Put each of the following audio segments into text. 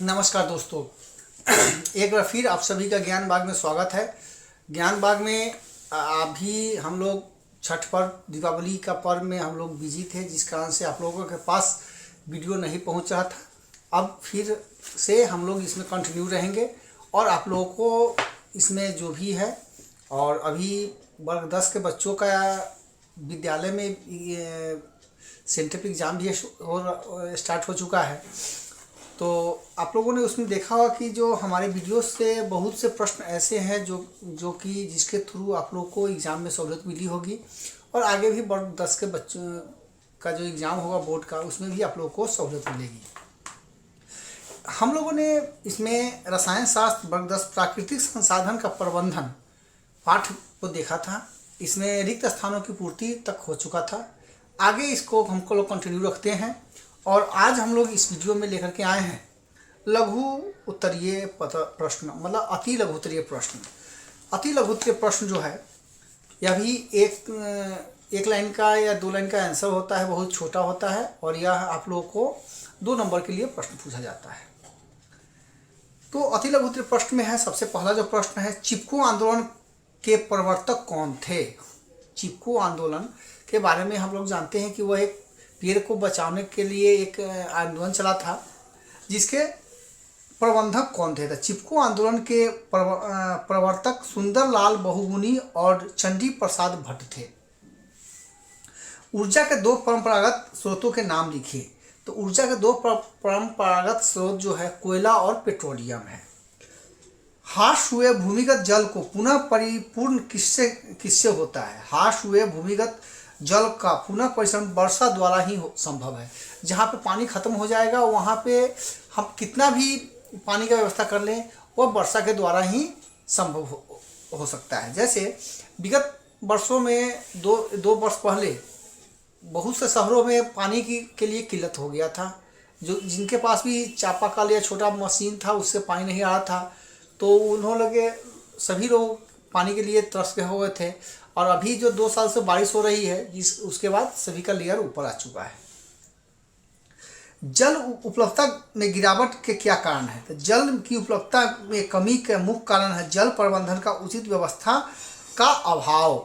नमस्कार दोस्तों। एक बार फिर आप सभी का ज्ञान बाग में स्वागत है। ज्ञान बाग में अभी हम लोग छठ पर्व दीपावली का पर्व में हम लोग बिजी थे, जिस कारण से आप लोगों के पास वीडियो नहीं पहुंच रहा था। अब फिर से हम लोग इसमें कंटिन्यू रहेंगे और आप लोगों को इसमें जो भी है, और अभी वर्ग 10 के बच्चों का विद्यालय में सेंटर एग्ज़ाम भी स्टार्ट हो चुका है। तो आप लोगों ने उसमें देखा होगा कि जो हमारे वीडियो से बहुत से प्रश्न ऐसे हैं जो कि जिसके थ्रू आप लोग को एग्ज़ाम में सहूलियत मिली होगी, और आगे भी वर्ग 10 के बच्चों का जो एग्ज़ाम होगा बोर्ड का, उसमें भी आप लोगों को सहूलियत मिलेगी। हम लोगों ने इसमें रसायन शास्त्र वर्ग 10 प्राकृतिक संसाधन का प्रबंधन पाठ को देखा था। इसमें रिक्त स्थानों की पूर्ति तक हो चुका था। आगे इसको हमको लोग कंटिन्यू रखते हैं, और आज हम लोग इस वीडियो में लेकर के आए हैं लघु उत्तरीय प्रश्न, मतलब अति लघु उत्तरीय प्रश्न। अति लघु उत्तरीय प्रश्न जो है यह भी एक लाइन का या 2 लाइन का आंसर होता है, बहुत छोटा होता है, और यह आप लोगों को 2 नंबर के लिए प्रश्न पूछा जाता है। तो अति लघु उत्तरीय प्रश्न में है, सबसे पहला जो प्रश्न है, चिपको आंदोलन के प्रवर्तक कौन थे। चिपको आंदोलन के बारे में हम लोग जानते हैं कि वह एक पेड़ को बचाने के लिए एक आंदोलन चला था, जिसके प्रबंधक कौन थे। तो चिपको आंदोलन के प्रवर्तक सुंदरलाल बहुगुणी और चंडी प्रसाद भट्ट थे। ऊर्जा के 2 परंपरागत स्रोतों के नाम लिखिए। तो ऊर्जा के 2 परंपरागत स्रोत जो है कोयला और पेट्रोलियम है। ह्रास हुए भूमिगत जल को पुनः परिपूर्ण किससे होता है। ह्रास हुए भूमिगत जल का पुनः परिसरण वर्षा द्वारा ही संभव है। जहाँ पे पानी खत्म हो जाएगा वहाँ पे हम कितना भी पानी का व्यवस्था कर लें, वह वर्षा के द्वारा ही संभव हो सकता है। जैसे विगत वर्षों में दो वर्ष पहले बहुत से शहरों में पानी के लिए किल्लत हो गया था। जिनके पास भी चापाकल या छोटा मशीन था, उससे पानी नहीं आ रहा था, तो उन्होंने सभी लोग पानी के लिए तरस गए हुए थे। और अभी जो 2 साल से बारिश हो रही है, उसके बाद सभी का लेयर ऊपर आ चुका है। जल उपलब्धता में गिरावट के क्या कारण है। तो जल की उपलब्धता में कमी का मुख्य कारण है जल प्रबंधन का उचित व्यवस्था का अभाव।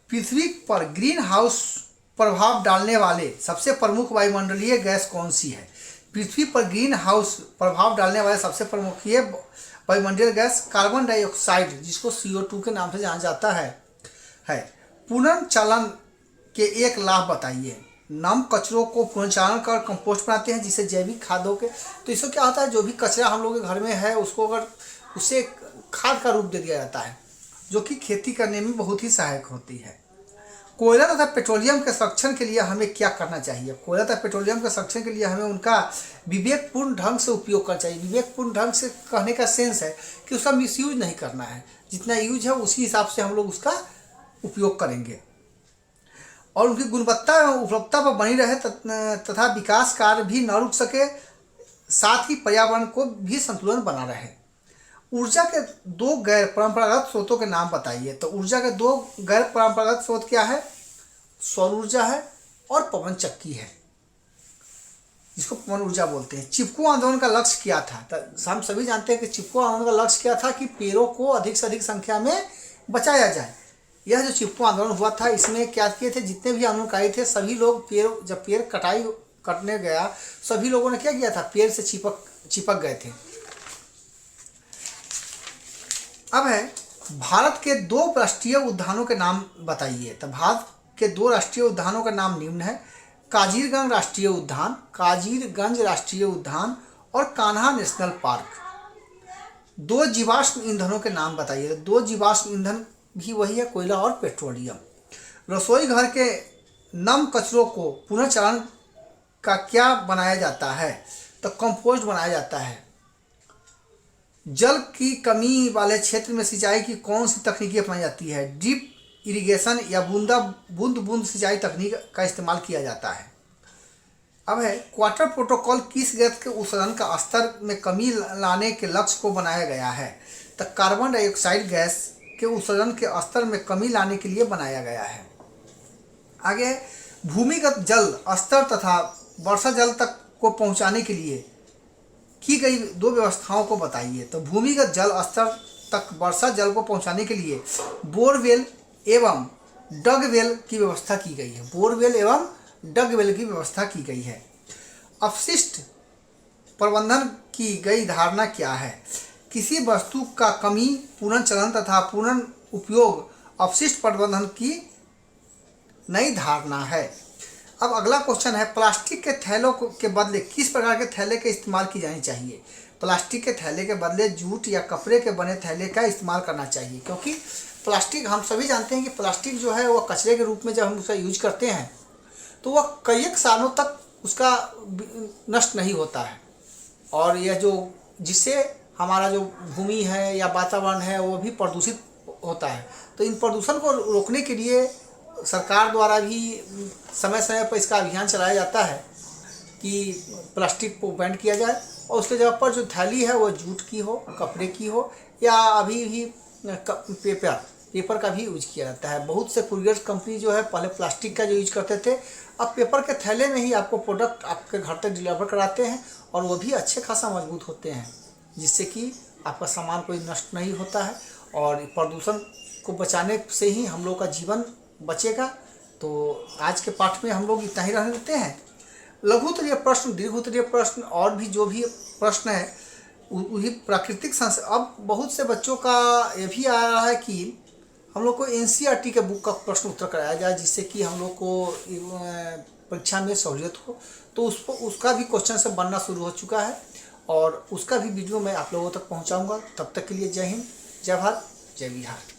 पृथ्वी पर ग्रीन हाउस प्रभाव डालने वाले सबसे प्रमुख वायुमंडलीय गैस कौन सी है। पृथ्वी पर ग्रीन हाउस प्रभाव डालने वाले सबसे प्रमुख वायुमंडलीय गैस कार्बन डाइऑक्साइड, जिसको CO2 के नाम से जाना जाता है। पुनर्चलन के एक लाभ बताइए। नम कचरों को पुनर्चलन कर कंपोस्ट बनाते हैं, जिसे जैविक खादों के। तो इससे क्या होता है, जो भी कचरा हम लोग के घर में है उसको अगर उसे खाद का रूप दे दिया जाता है, जो कि खेती करने में बहुत ही सहायक होती है। कोयला तथा पेट्रोलियम के संरक्षण के लिए हमें क्या करना चाहिए। कोयला तथा पेट्रोलियम के संरक्षण के लिए हमें उनका विवेकपूर्ण ढंग से उपयोग करना चाहिए। विवेकपूर्ण ढंग से कहने का सेंस है कि उसका मिसयूज नहीं करना है। जितना यूज है उसी हिसाब से हम लोग उसका उपयोग करेंगे, और उनकी गुणवत्ता एवं उपलब्धता पर बनी रहे तथा विकास कार्य भी न रुक सके, साथ ही पर्यावरण को भी संतुलन बना रहे। ऊर्जा के 2 गैर परंपरागत स्रोतों के नाम बताइए। तो ऊर्जा के 2 गैर परंपरागत स्रोत क्या है। सौर ऊर्जा है और पवन चक्की है, जिसको पवन ऊर्जा बोलते हैं। चिपको आंदोलन का लक्ष्य क्या था। तो हम सभी जानते हैं कि चिपको आंदोलन का लक्ष्य क्या था कि पेड़ों को अधिक से अधिक संख्या में बचाया जाए। यह जो चिपको आंदोलन हुआ था, इसमें क्या किए थे, जितने भी आंदोलनकारी थे सभी लोग जब पेड़ कटने गया, सभी लोगों ने क्या किया था, पेड़ से चिपक गए थे। अब है भारत के 2 राष्ट्रीय उद्यानों के नाम बताइए। तो भारत के 2 राष्ट्रीय उद्यानों का नाम निम्न है। काजीरगंज राष्ट्रीय उद्यान और कान्हा नेशनल पार्क। 2 जीवाश्म ईंधनों के नाम बताइए। 2 जीवाश्म ईंधन भी वही है, कोयला और पेट्रोलियम। रसोई घर के नम कचरों को पुनर्चलन का क्या बनाया जाता है। तो कंपोस्ट बनाया जाता है। जल की कमी वाले क्षेत्र में सिंचाई की कौन सी तकनीकी अपनाई जाती है। ड्रिप इरिगेशन या बूंद बूंद सिंचाई तकनीक का इस्तेमाल किया जाता है। अब है क्वार्टर प्रोटोकॉल किस गैस के उत्सर्जन का स्तर में कमी लाने के लक्ष्य को बनाया गया है। तो कार्बन डाइऑक्साइड गैस के उत्सर्जन के स्तर में कमी लाने के लिए बनाया गया है। आगे भूमिगत जल स्तर तथा वर्षा जल तक को पहुंचाने के लिए की गई 2 व्यवस्थाओं को बताइए। तो भूमिगत जल स्तर तक वर्षा जल को पहुंचाने के लिए बोरवेल एवं डगवेल की व्यवस्था की गई है। बोरवेल एवं डगवेल की व्यवस्था की गई है। अपशिष्ट प्रबंधन की गई धारणा क्या है? किसी वस्तु का कमी, पुनर्चलन तथा पुनः उपयोग अपशिष्ट प्रबंधन की नई धारणा है। अब अगला क्वेश्चन है, प्लास्टिक के थैलों के बदले किस प्रकार के थैले का इस्तेमाल की जानी चाहिए? प्लास्टिक के थैले के बदले जूट या कपड़े के बने थैले का इस्तेमाल करना चाहिए, क्योंकि प्लास्टिक, हम सभी जानते हैं कि प्लास्टिक जो है वह कचरे के रूप में जब हम उसे यूज करते हैं तो वह कई एक सालों तक उसका नष्ट नहीं होता है, और यह जो जिससे हमारा जो भूमि है या वातावरण है वो भी प्रदूषित होता है। तो इन प्रदूषण को रोकने के लिए सरकार द्वारा भी समय समय पर इसका अभियान चलाया जाता है कि प्लास्टिक को बैन किया जाए, और उसके जगह पर जो थैली है वो जूट की हो, कपड़े की हो, या अभी भी पेपर का भी यूज किया जाता है। बहुत से कुरियर कंपनी जो है पहले प्लास्टिक का जो यूज करते थे, अब पेपर के थैले में ही आपको प्रोडक्ट आपके घर तक डिलीवर कराते हैं, और वो भी अच्छे खासा मजबूत होते हैं, जिससे कि आपका सामान कोई नष्ट नहीं होता है, और प्रदूषण को बचाने से ही हम लोग का जीवन बचेगा। तो आज के पाठ में हम लोग इतना ही रहने देते हैं। लघु उत्तरीय प्रश्न, दीर्घ उत्तरीय प्रश्न और भी जो भी प्रश्न है वही प्राकृतिक संस। अब बहुत से बच्चों का ये भी आ रहा है कि हम लोग को एनसीईआरटी के बुक का प्रश्न उत्तर कराया जाए, जिससे कि हम लोग को परीक्षा में सहूलियत हो। तो उसका भी क्वेश्चन सब बनना शुरू हो चुका है, और उसका भी वीडियो मैं आप लोगों तक पहुंचाऊंगा। तब तक के लिए जय हिंद, जय भारत, जय बिहार।